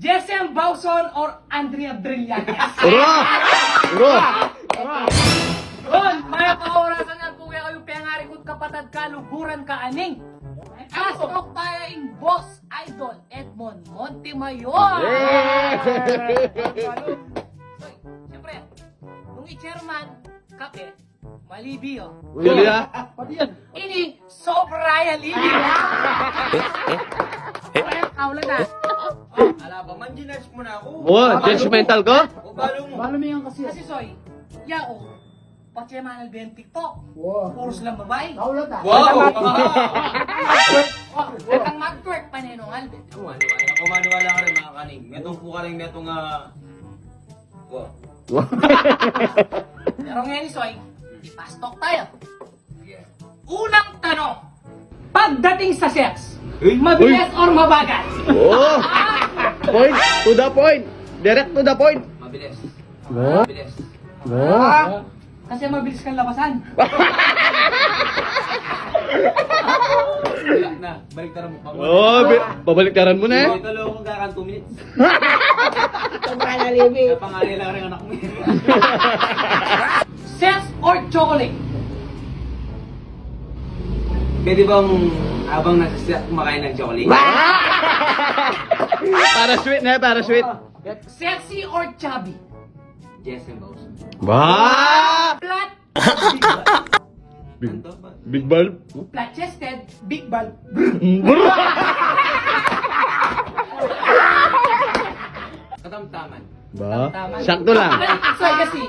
Jesem Bauson or Andrea Brillantes? Yun, mga kaorasan nga po kayo pengari kut kapatad kaluguran ka aning. Pasok tayo in Boss Idol Edmond Montemayor. Siyempre, nung i-chairman, kape, malibio. Yun na. Ini sobraya libi. Kaulan na. Ala ba, man-ginage mo na ako. Oh, judgmental ko? O balo mo. Balo mo yan kasi. Kasi soy, yao, pag-chairman ng TikTok, Wow. puros lang babae. Kaulat ah. Wow! At ang mag-twerk pa nino Alvin. Ako maniwala ka rin mga kaning. Metong po ka rin metong wow. Pero ngayon soy, pastok tayo. Unang tanong, pagdating sa sex, mabilis or mabagal? Oh! Point! To the point! Direct to the point! Mabilis. Oh. Mabilis. Oh. Kasi mabilis kang labasan. Wala na. Balik tara mo pa. Oh, babaliktaran mo na eh. Ito lang kung kakan 2 minutes. Sobra na libi. Kaya pangalan lang rin anak mo. Sex or chocolate? Pwede bang habang nasa kumakain ng chocolate? Para sweet na, para sweet. Sexy or chubby? Yes and boss. Ba! Flat, Big, big bulb? flat-chested, big bulb. Katamtaman. Ba? Tama. Sakto lang. So, kasi,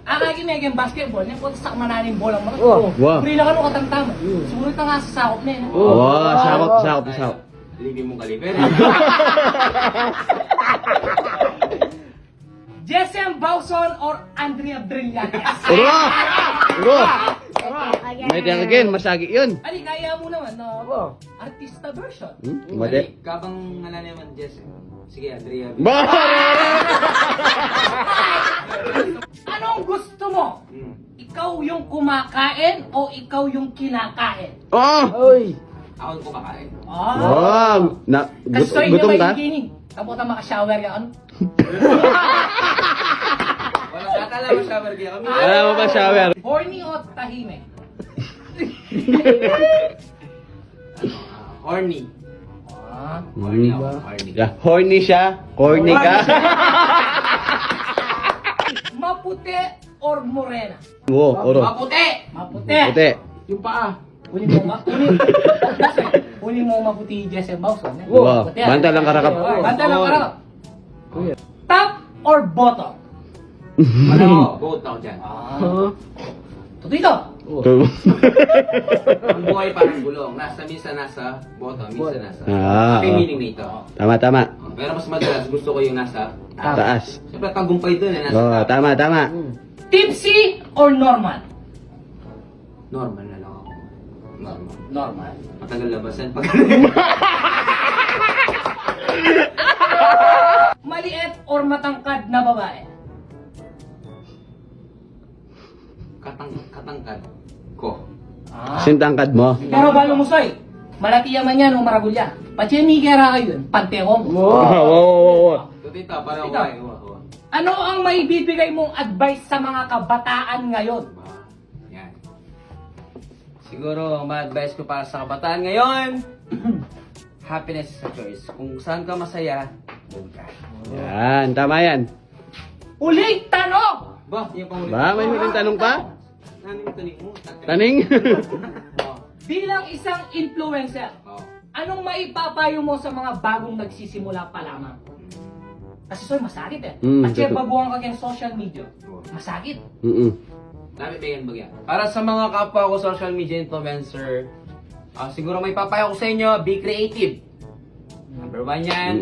ang aking megang basketball, niya po sa mananing bola mo. Oh. Wow. Puri lang ano katang-tama. Siguro ito nga sa sakop na yun. Oh, sakop. Libi mong kaliber. Jesem Bauson or Andrea Brillantes? Uro! May tiyang again, masagi yun. Ali, kaya mo naman, no? Oh. Artista version. Mali. Kabang nga naman, Jess. Sige, Andrea. Ba! Anong gusto mo? Ikaw yung kumakain o ikaw yung kinakain? Oh! Oy. Ako yung kumakain. Wow! Na, Kasi so, gutom hindi ka? ba yung tapos na maka-shower ka, ano? Wala akala mo shower kaya kami. Wala mo ba shower? Horny o tahimik? Horny. Ah. Horny ako. Horny. Yeah, horny siya, corny ka. Maputi or morena? Oo, oro. Maputi! Maputi. Puti. Yung paa. Kunin mo maputi Jesem Bauson. Eh? Wow. Maputi, Banta lang karakap. Banta lang karakap. Kuya. Top or bottom? Ano? Vote ako dyan. Totoo ito. Ang buhay parang gulong. Minsan nasa bottom, minsan nasa. Ah, Happy oo. meaning nito. Tama. Pero mas madalas gusto ko yung nasa Taas. Siyempre tagumpay doon eh. Nasa Oo, tama. Tipsy or normal? Normal na lang ako. Normal. Normal. Matagal labasan pag Maliit or matangkad na babae? katangkad ko. Sintangkad mo. Pero balo mo soy. Malati yaman yan o maragulya. Pachemi kera kayo yun. Pantehong. Wow. Tutita, parang Ikaw. huwag. Ano ang maibibigay mong advice sa mga kabataan ngayon? Yan. Siguro, ang ma-advise ko para sa kabataan ngayon, happiness is a choice. Kung saan ka masaya, doon ka. Yan, tama yan. Uling tanong! Ba, yung pangulit. Ba, may huling tanong pa? Ano yung tanig mo? Taning? Oh. Bilang isang influencer, Oh. anong maipapayo mo sa mga bagong nagsisimula pa lamang? Kasi soy, masakit eh. Kasi totoo. baguhan ka kayong social media. Masakit. Dami ba yan bagyan? Para sa mga kapwa ko social media influencer, siguro may papayo ko sa inyo, be creative. Number 1 yan.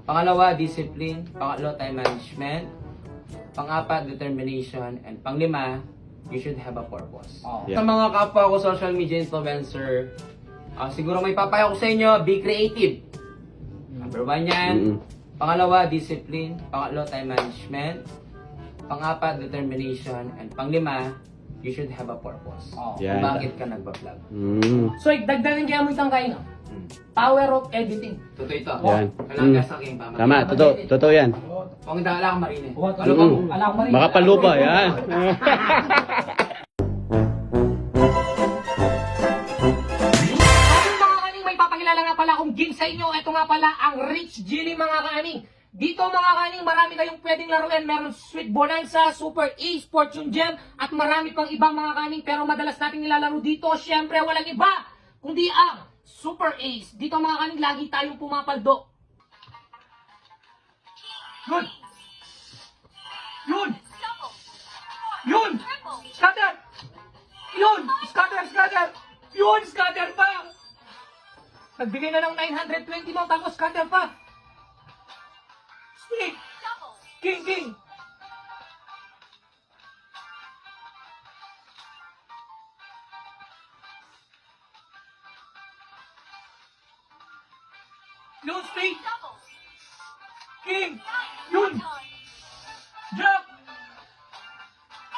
Pangalawa, discipline. Pangatlo, time management. Pang-apat, determination. And pang-lima, you should have a purpose. Oh. Yeah. Sa mga kapwa ko social media influencer, siguro may papayo ko sa inyo, be creative. Number 1 yan. Pangalawa, discipline. Pangatlo, time management. Pang-apat, determination. And pang-lima, you should have a purpose. Oh. Kung Yan. bakit ka nagpa-vlog. So, dagdagan kaya mo itang kain, no? Hmm. Power of editing. Totoo ito. Yan. Kailangan Mm. gasa kayong pama. Tama, totoo yan. Kung hindi wala kang marine. Alam mo rin. Makapalupa, yan. Ang mga kaning, may papakilala nga pala akong game sa inyo. Ito nga pala ang Rich Genie mga kaning. Dito mga kaning, marami kayong pwedeng laruin. Meron Sweet Bonanza, Super Ace, Fortune Gem, at marami pang ibang mga kaning. Pero madalas natin nilalaro dito, syempre walang iba, kundi ang Super Ace. Dito mga kaning, lagi tayong pumapaldo. Yun! Yun! Yun! Scatter! Yun! Scatter! Scatter! Yun! Scatter pa! Nagbigay na ng 920 mo, tapos scatter pa! Stick! King! King! Yun! Stick! King! Yun! Jack!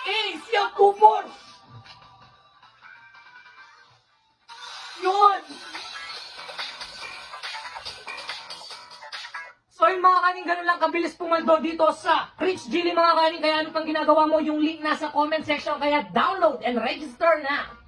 Ace! Yung kupor! Yun! So yung mga kaning, ganun lang kabilis pumaldo dito sa Rich Genie mga kaning. Kaya ano pang ginagawa mo, yung link nasa comment section. Kaya download and register na!